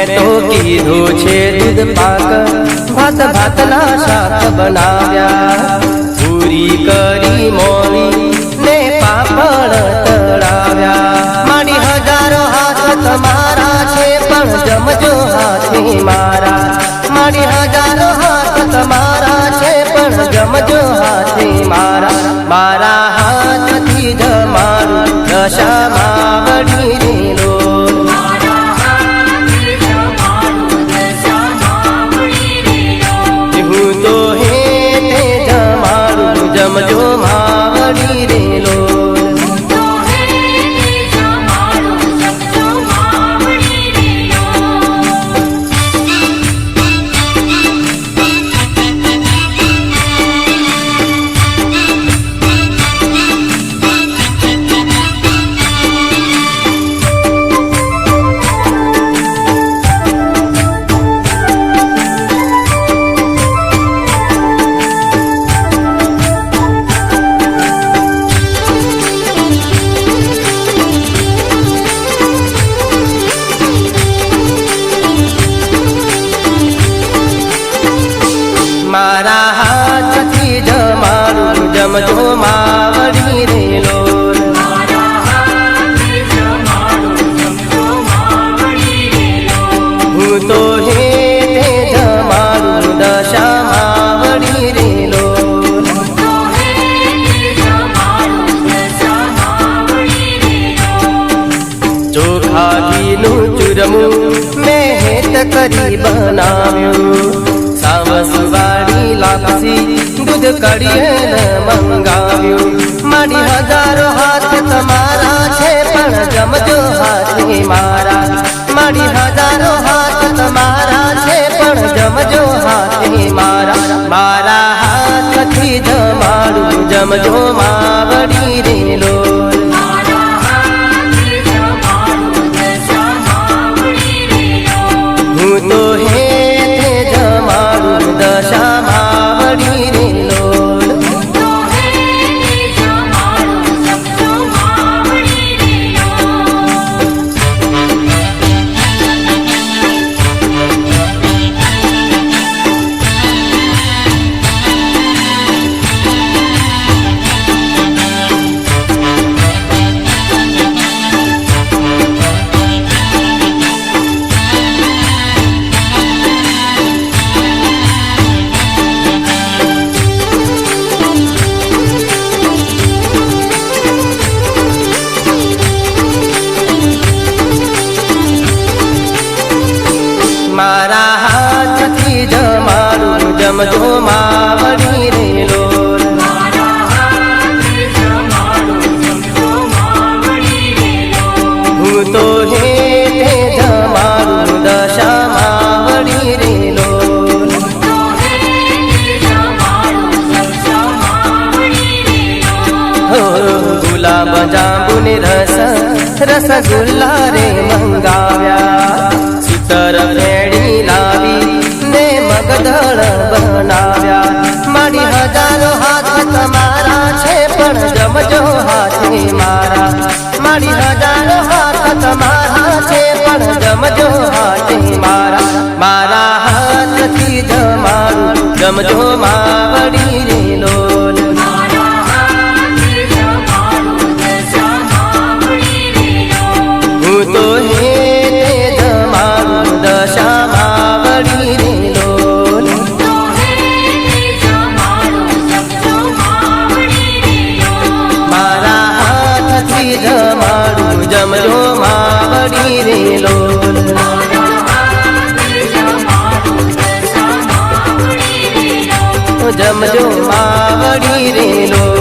મેં તો કીધું છે દૂધ પાક ભાત ભાતના શાક બનાવ્યા પૂરી કરી મોરી ને પાપડ તળાવ્યા મારી હજારો હાથ તમારા છે પણ જમજો હાથી મારા મારી હજારો હાથ તમારા છે પણ જમજો હાથી મારા મારા હાથથી જમારું દશામાં વળી રેલો હું તો હે જમારું જમજો માવડી રેલો મારા હાથથી જમારું જમજો માવડી રેલો હું તો હે જમારું દશા માવડી રેલો ચોખા ઘીનું ચૂરમું મેં હેત કરી બનાવ્યું સાવસવાડી લાપસી દૂધ કડીએ મંગાવ્યું મારી હજારો હાથ તમારા છે પણ જમજો હાથી મારા મારી હજારો હાથ તમારા છે પણ જમજો હાથી મારા મારા હાથથી જમાડું જમજો માવડી રેલો હું તો હે જમારું દશા માવડી રેલો મારા હાથથી જમારું જમજો માવડી રેલો હું તો હે જમારું દશા માવડી રેલો ગુલાબ જાંબુને રસગુલ્લા રે મંગાવ્યા સુતર ફેડી લાવી ને મગદળ બનાવ્યા મારી હજારો હાથ તમારા છે પણ જમજો હાથી મારા મારી હજારો હાથ તમારા છે પણ જમજો હાથી મારા મારા હાથથી જમારું જમજો માવડી રેલો હું તો હે જમારું દશા માવડી રેલો મારા હાથથી જમારું જમજો માવડી રેલો જમજો માવડી રેલો